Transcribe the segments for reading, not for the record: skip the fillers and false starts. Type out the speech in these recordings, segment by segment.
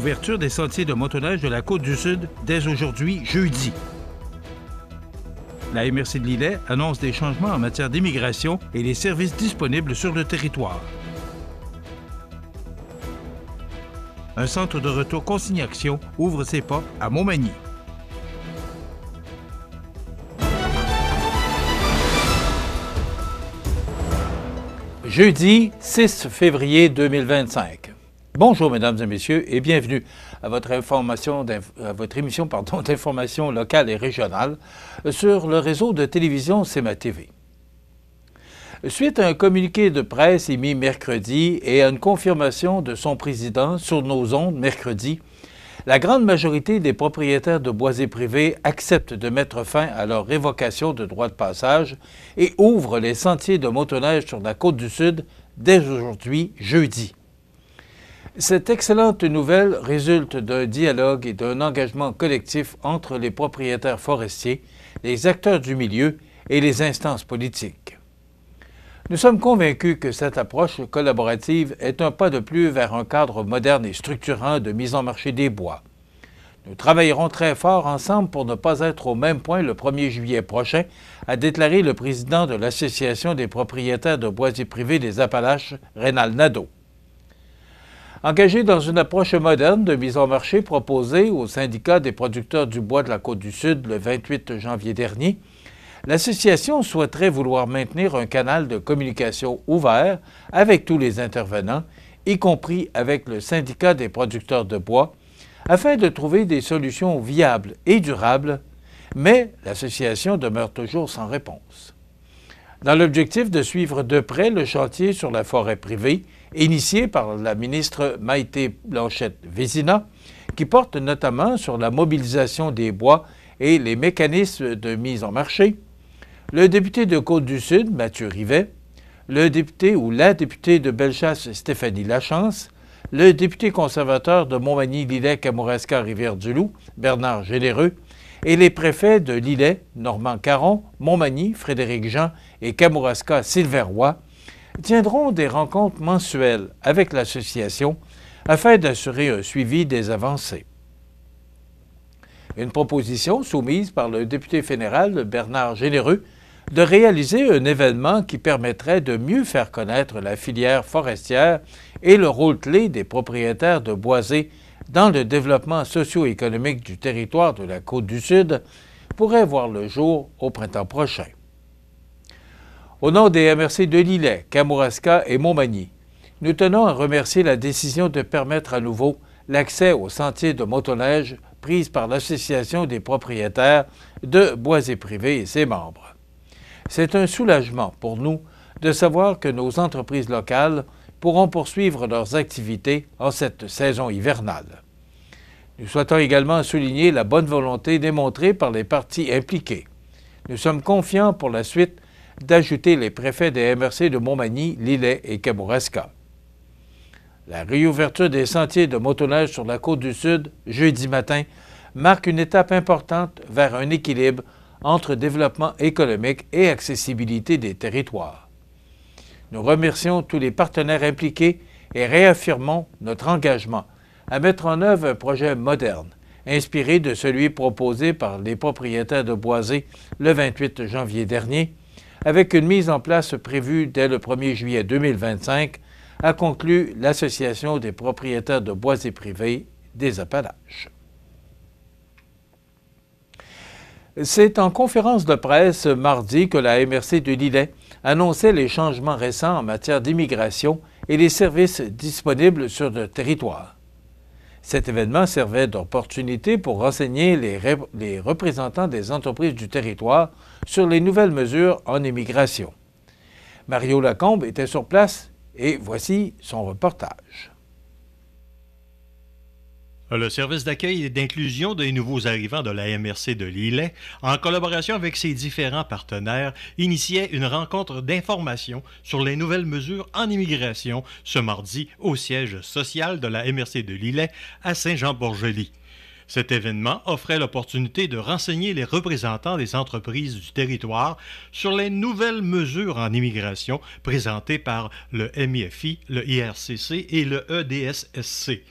Réouverture des sentiers de motoneige de la Côte-du-Sud dès aujourd'hui, jeudi. La MRC de Lillet annonce des changements en matière d'immigration et les services disponibles sur le territoire. Un centre de retour consignation ouvre ses portes à Montmagny. Jeudi 6 février 2025. Bonjour, mesdames et messieurs, et bienvenue à votre émission d'information locale et régionale sur le réseau de télévision CMA TV. Suite à un communiqué de presse émis mercredi et à une confirmation de son président sur nos ondes mercredi, la grande majorité des propriétaires de boisés privés acceptent de mettre fin à leur révocation de droit de passage et ouvrent les sentiers de motoneige sur la Côte-du-Sud dès aujourd'hui, jeudi. Cette excellente nouvelle résulte d'un dialogue et d'un engagement collectif entre les propriétaires forestiers, les acteurs du milieu et les instances politiques. Nous sommes convaincus que cette approche collaborative est un pas de plus vers un cadre moderne et structurant de mise en marché des bois. Nous travaillerons très fort ensemble pour ne pas être au même point le 1er juillet prochain, a déclaré le président de l'Association des propriétaires de boisiers privés des Appalaches, Rénal Nadeau. Engagé dans une approche moderne de mise en marché proposée au syndicat des producteurs du bois de la Côte-du-Sud le 28 janvier dernier, l'association souhaiterait vouloir maintenir un canal de communication ouvert avec tous les intervenants, y compris avec le syndicat des producteurs de bois, afin de trouver des solutions viables et durables, mais l'association demeure toujours sans réponse. Dans l'objectif de suivre de près le chantier sur la forêt privée, initié par la ministre Maïté Blanchette-Vézina, qui porte notamment sur la mobilisation des bois et les mécanismes de mise en marché, le député de Côte-du-Sud, Mathieu Rivet, le député ou la députée de Bellechasse, Stéphanie Lachance, le député conservateur de Montmagny-Lillet-Kamouraska-Rivière-du-Loup, Bernard Généreux, et les préfets de Lillet, Normand Caron, Montmagny, Frédéric Jean et Kamouraska, Sylvain Roy, tiendront des rencontres mensuelles avec l'association afin d'assurer un suivi des avancées. Une proposition soumise par le député fédéral Bernard Généreux de réaliser un événement qui permettrait de mieux faire connaître la filière forestière et le rôle clé des propriétaires de boisés dans le développement socio-économique du territoire de la Côte-du-Sud pourrait voir le jour au printemps prochain. Au nom des MRC de Lillet, Kamouraska et Montmagny, nous tenons à remercier la décision de permettre à nouveau l'accès aux sentiers de motoneige prise par l'Association des propriétaires de boisés privés et ses membres. C'est un soulagement pour nous de savoir que nos entreprises locales pourront poursuivre leurs activités en cette saison hivernale. Nous souhaitons également souligner la bonne volonté démontrée par les parties impliquées. Nous sommes confiants pour la suite d'ajouter les préfets des MRC de Montmagny, Lillet et Kamouraska. La réouverture des sentiers de motoneige sur la Côte-du-Sud, jeudi matin, marque une étape importante vers un équilibre entre développement économique et accessibilité des territoires. Nous remercions tous les partenaires impliqués et réaffirmons notre engagement à mettre en œuvre un projet moderne, inspiré de celui proposé par les propriétaires de boisés le 28 janvier dernier, avec une mise en place prévue dès le 1er juillet 2025, a conclu l'Association des propriétaires de boisés privés des Appalaches. C'est en conférence de presse mardi que la MRC de Lillet annonçait les changements récents en matière d'immigration et les services disponibles sur le territoire. Cet événement servait d'opportunité pour renseigner les représentants des entreprises du territoire sur les nouvelles mesures en immigration. Mario Lacombe était sur place et voici son reportage. Le service d'accueil et d'inclusion des nouveaux arrivants de la MRC de Lillet, en collaboration avec ses différents partenaires, initiait une rencontre d'information sur les nouvelles mesures en immigration ce mardi au siège social de la MRC de Lillet à Saint-Jean-Borgely. Cet événement offrait l'opportunité de renseigner les représentants des entreprises du territoire sur les nouvelles mesures en immigration présentées par le MIFI, le IRCC et le EDSSC.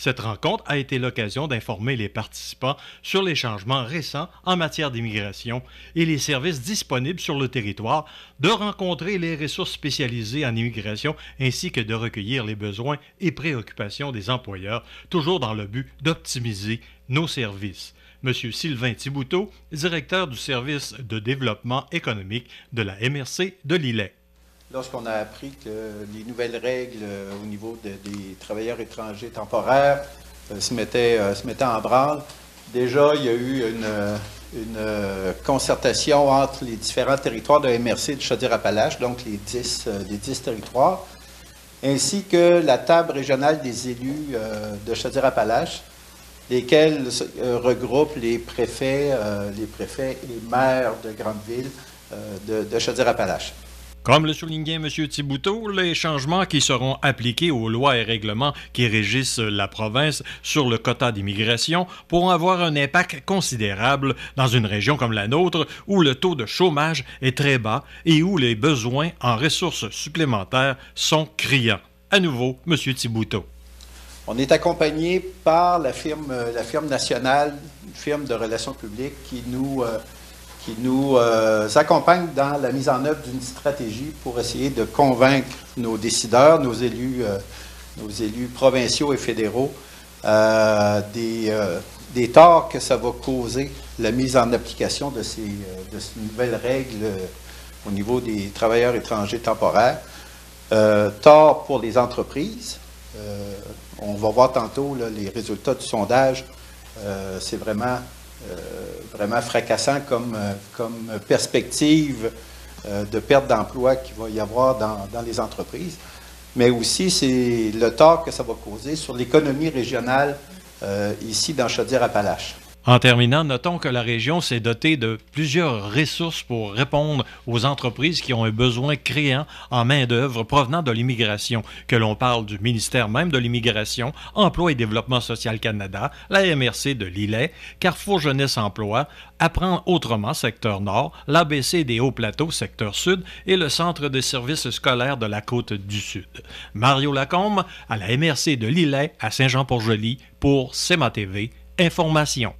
Cette rencontre a été l'occasion d'informer les participants sur les changements récents en matière d'immigration et les services disponibles sur le territoire, de rencontrer les ressources spécialisées en immigration ainsi que de recueillir les besoins et préoccupations des employeurs, toujours dans le but d'optimiser nos services. M. Sylvain Thibouteau, directeur du service de développement économique de la MRC de Lillet. Lorsqu'on a appris que les nouvelles règles au niveau des travailleurs étrangers temporaires se mettaient en branle, déjà il y a eu une concertation entre les différents territoires de MRC de Chaudière-Appalaches, donc les 10 territoires, ainsi que la table régionale des élus de Chaudière-Appalaches, lesquels regroupent les préfets et maires de grandes villes de Chaudière-Appalaches. Comme le soulignait M. Thibouteau, les changements qui seront appliqués aux lois et règlements qui régissent la province sur le quota d'immigration pourront avoir un impact considérable dans une région comme la nôtre où le taux de chômage est très bas et où les besoins en ressources supplémentaires sont criants. À nouveau, M. Thibouteau. On est accompagné par la firme nationale, une firme de relations publiques qui nous accompagne dans la mise en œuvre d'une stratégie pour essayer de convaincre nos décideurs, nos élus provinciaux et fédéraux des torts que ça va causer la mise en application de ces nouvelles règles au niveau des travailleurs étrangers temporaires. Torts pour les entreprises. On va voir tantôt là, les résultats du sondage. C'est vraiment fracassant comme perspective de perte d'emploi qu'il va y avoir dans les entreprises. Mais aussi, c'est le tort que ça va causer sur l'économie régionale ici dans Chaudière-Appalaches. En terminant, notons que la région s'est dotée de plusieurs ressources pour répondre aux entreprises qui ont un besoin criant en main-d'œuvre provenant de l'immigration, que l'on parle du ministère même de l'Immigration, Emploi et Développement social Canada, la MRC de Lillet, Carrefour Jeunesse Emploi, Apprendre autrement, secteur Nord, l'ABC des Hauts-Plateaux, secteur Sud, et le Centre de services scolaires de la Côte-du-Sud. Mario Lacombe, à la MRC de Lillet, à Saint-Jean-Port-Joli, pour CMA-TV, Information.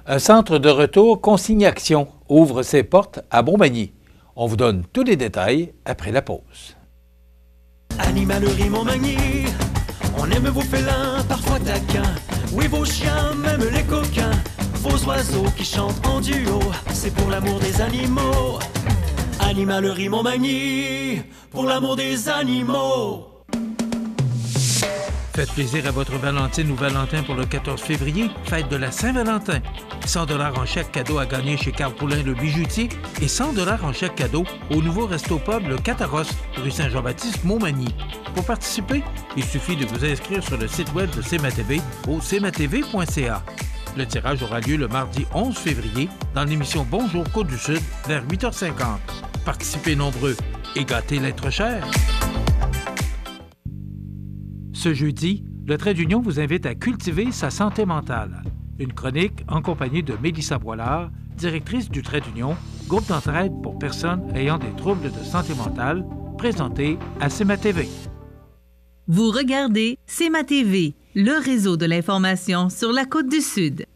Un centre de retour Consigne-Action ouvre ses portes à Montmagny. On vous donne tous les détails après la pause. Animalerie Montmagny, on aime vos félins, parfois taquins. Oui, vos chiens, même les coquins. Vos oiseaux qui chantent en duo, c'est pour l'amour des animaux. Animalerie Montmagny, pour l'amour des animaux. Faites plaisir à votre Valentine ou Valentin pour le 14 février, fête de la Saint-Valentin. 100 $ en chèque cadeau à gagner chez Carl Poulin le bijoutier et 100 $ en chèque cadeau au nouveau resto-pub Le Cataros, rue Saint-Jean-Baptiste, Montmagny. Pour participer, il suffit de vous inscrire sur le site web de CMA-TV au cmatv.ca. Le tirage aura lieu le mardi 11 février dans l'émission Bonjour Côte-du-Sud vers 8h50. Participez nombreux et gâtez l'être cher. Ce jeudi, le Trait d'Union vous invite à cultiver sa santé mentale. Une chronique en compagnie de Mélissa Boilard, directrice du Trait d'Union, groupe d'entraide pour personnes ayant des troubles de santé mentale, présenté à CMA-TV. Vous regardez CMA-TV, le réseau de l'information sur la Côte-du-Sud.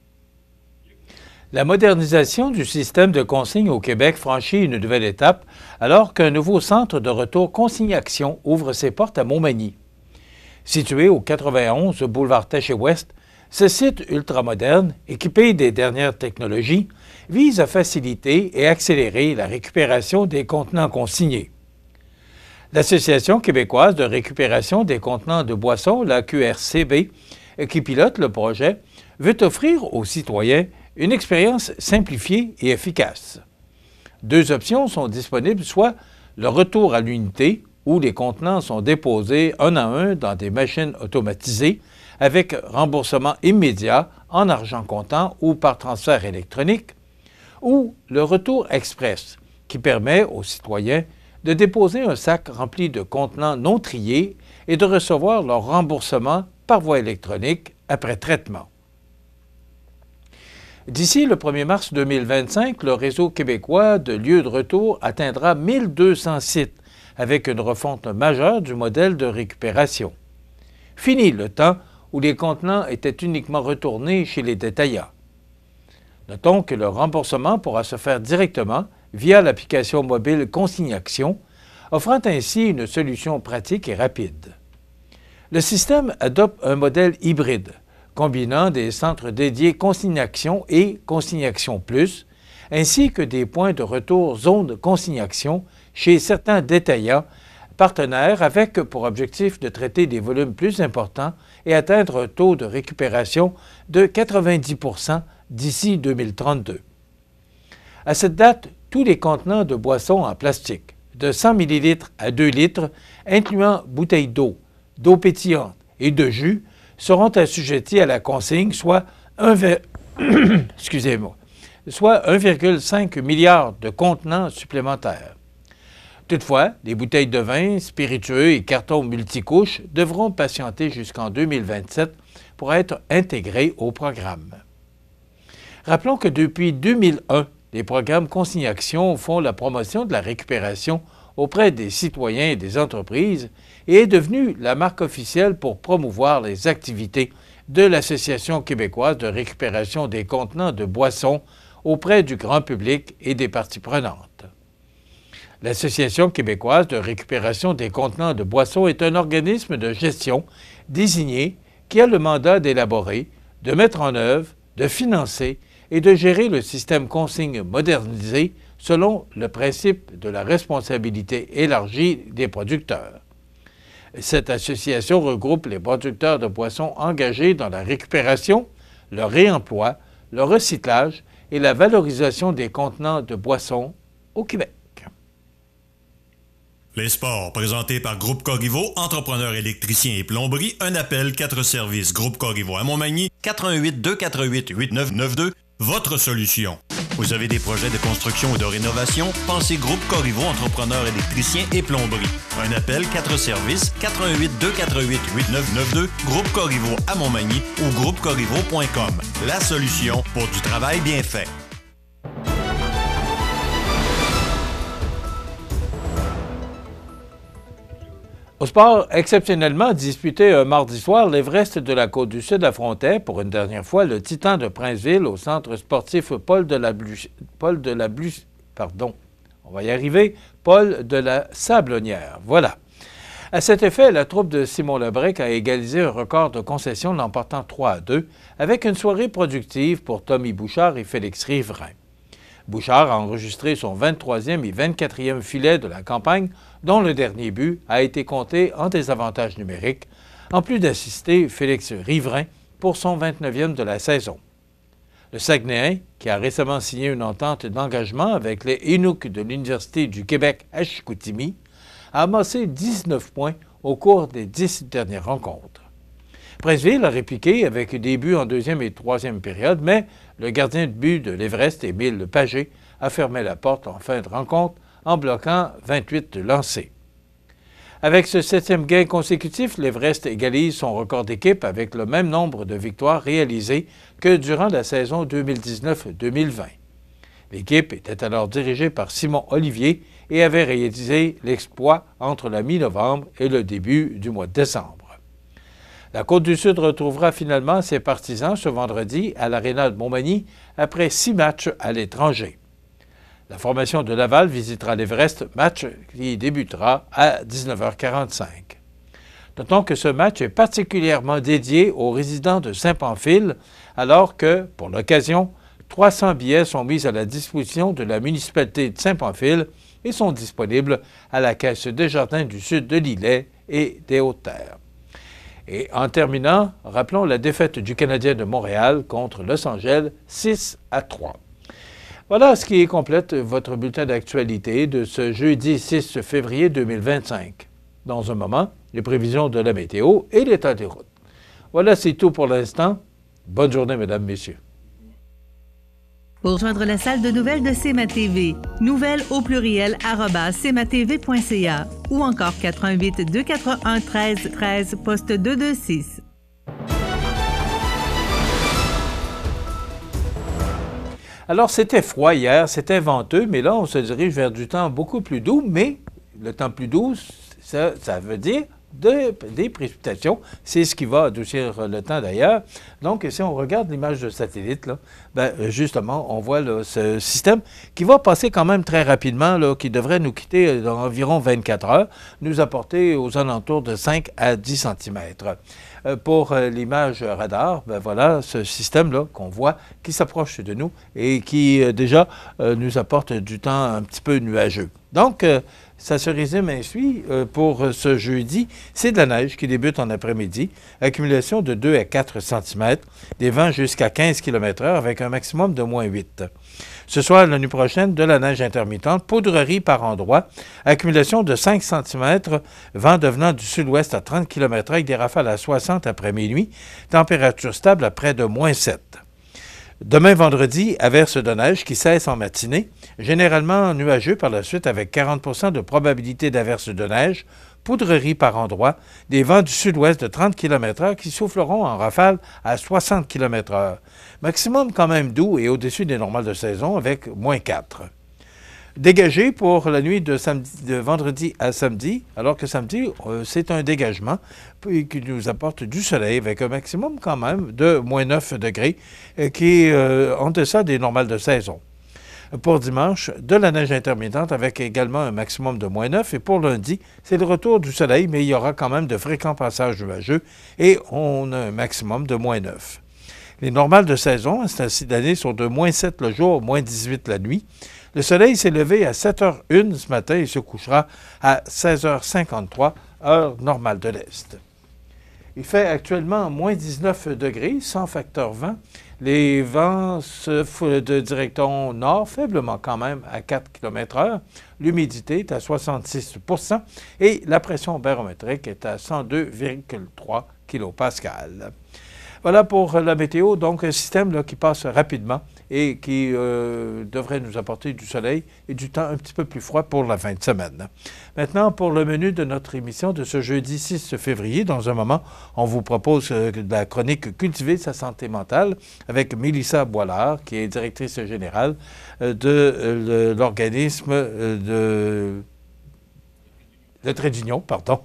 La modernisation du système de consigne au Québec franchit une nouvelle étape alors qu'un nouveau centre de retour Consigne-Action ouvre ses portes à Montmagny. Situé au 91 boulevard Taché-Ouest, ce site ultramoderne, équipé des dernières technologies, vise à faciliter et accélérer la récupération des contenants consignés. L'Association québécoise de récupération des contenants de boissons, la QRCB, qui pilote le projet, veut offrir aux citoyens une expérience simplifiée et efficace. Deux options sont disponibles, soit le retour à l'unité, où les contenants sont déposés un à un dans des machines automatisées avec remboursement immédiat en argent comptant ou par transfert électronique, ou le retour express, qui permet aux citoyens de déposer un sac rempli de contenants non triés et de recevoir leur remboursement par voie électronique après traitement. D'ici le 1er mars 2025, le réseau québécois de lieux de retour atteindra 1200 sites, avec une refonte majeure du modèle de récupération. Fini le temps où les contenants étaient uniquement retournés chez les détaillants. Notons que le remboursement pourra se faire directement via l'application mobile Consignation, offrant ainsi une solution pratique et rapide. Le système adopte un modèle hybride, combinant des centres dédiés Consignation et Consignation Plus, ainsi que des points de retour zone Consignation chez certains détaillants partenaires avec pour objectif de traiter des volumes plus importants et atteindre un taux de récupération de 90 % d'ici 2032. À cette date, tous les contenants de boissons en plastique, de 100 ml à 2 litres, incluant bouteilles d'eau, d'eau pétillante et de jus, seront assujettis à la consigne, soit 1,5 milliard de contenants supplémentaires. Toutefois, les bouteilles de vin, spiritueux et cartons multicouches devront patienter jusqu'en 2027 pour être intégrés au programme. Rappelons que depuis 2001, les programmes Consignation font la promotion de la récupération auprès des citoyens et des entreprises et est devenu la marque officielle pour promouvoir les activités de l'Association québécoise de récupération des contenants de boissons auprès du grand public et des parties prenantes. L'Association québécoise de récupération des contenants de boissons est un organisme de gestion désigné qui a le mandat d'élaborer, de mettre en œuvre, de financer et de gérer le système consigne modernisé selon le principe de la responsabilité élargie des producteurs. Cette association regroupe les producteurs de boissons engagés dans la récupération, le réemploi, le recyclage et la valorisation des contenants de boissons au Québec. Les sports, présentés par Groupe Corriveau, entrepreneur électricien et plomberie, un appel, 4 services. Groupe Corriveau à Montmagny, 88 248 8992, votre solution. Vous avez des projets de construction ou de rénovation? Pensez Groupe Corriveau, entrepreneur électricien et plomberie. Un appel, 4 services, 88 248 8992, Groupe Corriveau à Montmagny ou groupecorriveau.com. La solution pour du travail bien fait. Au sport, exceptionnellement disputé un mardi soir, l'Everest de la Côte-du-Sud affrontait pour une dernière fois le Titan de Princeville au centre sportif Paul de la Sablonnière. Voilà. À cet effet, la troupe de Simon Lebrec a égalisé un record de concession l'emportant 3-2 avec une soirée productive pour Tommy Bouchard et Félix Riverain. Bouchard a enregistré son 23e et 24e filet de la campagne, dont le dernier but a été compté en désavantage numérique, en plus d'assister Félix Riverain pour son 29e de la saison. Le Saguenayen, qui a récemment signé une entente d'engagement avec les Inuks de l'Université du Québec à Chicoutimi, a amassé 19 points au cours des 10 dernières rencontres. Princeville a répliqué avec des buts en deuxième et troisième période, mais le gardien de but de l'Everest, Émile Pagé, a fermé la porte en fin de rencontre en bloquant 28 lancés. Avec ce 7e gain consécutif, l'Everest égalise son record d'équipe avec le même nombre de victoires réalisées que durant la saison 2019-2020. L'équipe était alors dirigée par Simon Olivier et avait réalisé l'exploit entre la mi-novembre et le début du mois de décembre. La Côte-du-Sud retrouvera finalement ses partisans ce vendredi à l'Aréna de Montmagny après 6 matchs à l'étranger. La formation de Laval visitera l'Everest, match qui débutera à 19h45. Notons que ce match est particulièrement dédié aux résidents de Saint-Pamphile, alors que, pour l'occasion, 300 billets sont mis à la disposition de la municipalité de Saint-Pamphile et sont disponibles à la Caisse des Jardins du Sud de l'Îlet et des Hautes-Terres. Et en terminant, rappelons la défaite du Canadien de Montréal contre Los Angeles 6-3. Voilà ce qui complète votre bulletin d'actualité de ce jeudi 6 février 2025. Dans un moment, les prévisions de la météo et l'état des routes. Voilà, c'est tout pour l'instant. Bonne journée, mesdames, messieurs. Pour rejoindre la salle de nouvelles de CMA-TV, nouvelles au pluriel @cmatv.ca ou encore 88 241 13 13 poste 226. Alors, c'était froid hier, c'était venteux, mais là, on se dirige vers du temps beaucoup plus doux, mais le temps plus doux, ça veut dire des précipitations. C'est ce qui va adoucir le temps d'ailleurs. Donc, si on regarde l'image de satellite, là, justement, on voit là, ce système qui va passer quand même très rapidement, là, qui devrait nous quitter dans environ 24 heures, nous apporter aux alentours de 5 à 10 cm. Pour l'image radar, voilà ce système-là qu'on voit qui s'approche de nous et qui déjà nous apporte du temps un petit peu nuageux. Donc, ça se résume ainsi pour ce jeudi. C'est de la neige qui débute en après-midi, accumulation de 2 à 4 cm, des vents jusqu'à 15 km/h avec un maximum de -8. Ce soir, la nuit prochaine, de la neige intermittente, poudrerie par endroits, accumulation de 5 cm, vent devenant du sud-ouest à 30 km/h avec des rafales à 60 après minuit, température stable à près de -7. Demain, vendredi, averse de neige qui cesse en matinée, généralement nuageux par la suite avec 40 % de probabilité d'averse de neige, poudrerie par endroits, des vents du sud-ouest de 30 km/h qui souffleront en rafale à 60 km/h. Maximum quand même doux et au-dessus des normales de saison avec -4. Dégagé pour la nuit de vendredi à samedi, alors que samedi, c'est un dégagement qui nous apporte du soleil avec un maximum quand même de -9 degrés qui est en deçà des normales de saison. Pour dimanche, de la neige intermittente avec également un maximum de -9 et pour lundi, c'est le retour du soleil, mais il y aura quand même de fréquents passages nuageux et on a un maximum de -9. Les normales de saison, à cette d'année, sont de -7 le jour, -18 la nuit. Le soleil s'est levé à 7h01 ce matin et se couchera à 16h53, heure normale de l'Est. Il fait actuellement -19 degrés, sans facteur vent. Les vents soufflent de direction nord, faiblement quand même, à 4 km/h. L'humidité est à 66 % et la pression barométrique est à 102,3 kPa. Voilà pour la météo, donc un système là, qui passe rapidement et qui devrait nous apporter du soleil et du temps un petit peu plus froid pour la fin de semaine. Maintenant, pour le menu de notre émission de ce jeudi 6 février, dans un moment, on vous propose de la chronique « Cultiver sa santé mentale » avec Mélissa Boilard, qui est directrice générale de l'organisme de Trédignon, pardon.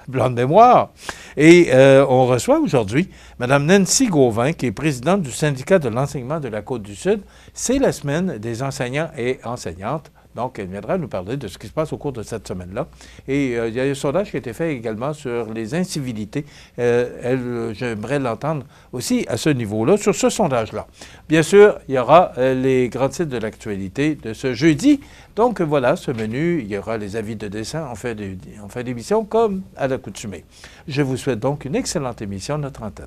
Blanc de mémoire. Et on reçoit aujourd'hui Mme Nancy Gauvin, qui est présidente du syndicat de l'enseignement de la Côte-du-Sud. C'est la semaine des enseignants et enseignantes. Donc, elle viendra nous parler de ce qui se passe au cours de cette semaine-là. Et il y a un sondage qui a été fait également sur les incivilités. J'aimerais l'entendre aussi à ce niveau-là, sur ce sondage-là. Bien sûr, il y aura les grands titres de l'actualité de ce jeudi. Donc, voilà ce menu. Il y aura les avis de dessin en fin d'émission, comme à l'accoutumée. Je vous souhaite donc une excellente émission de notre antenne.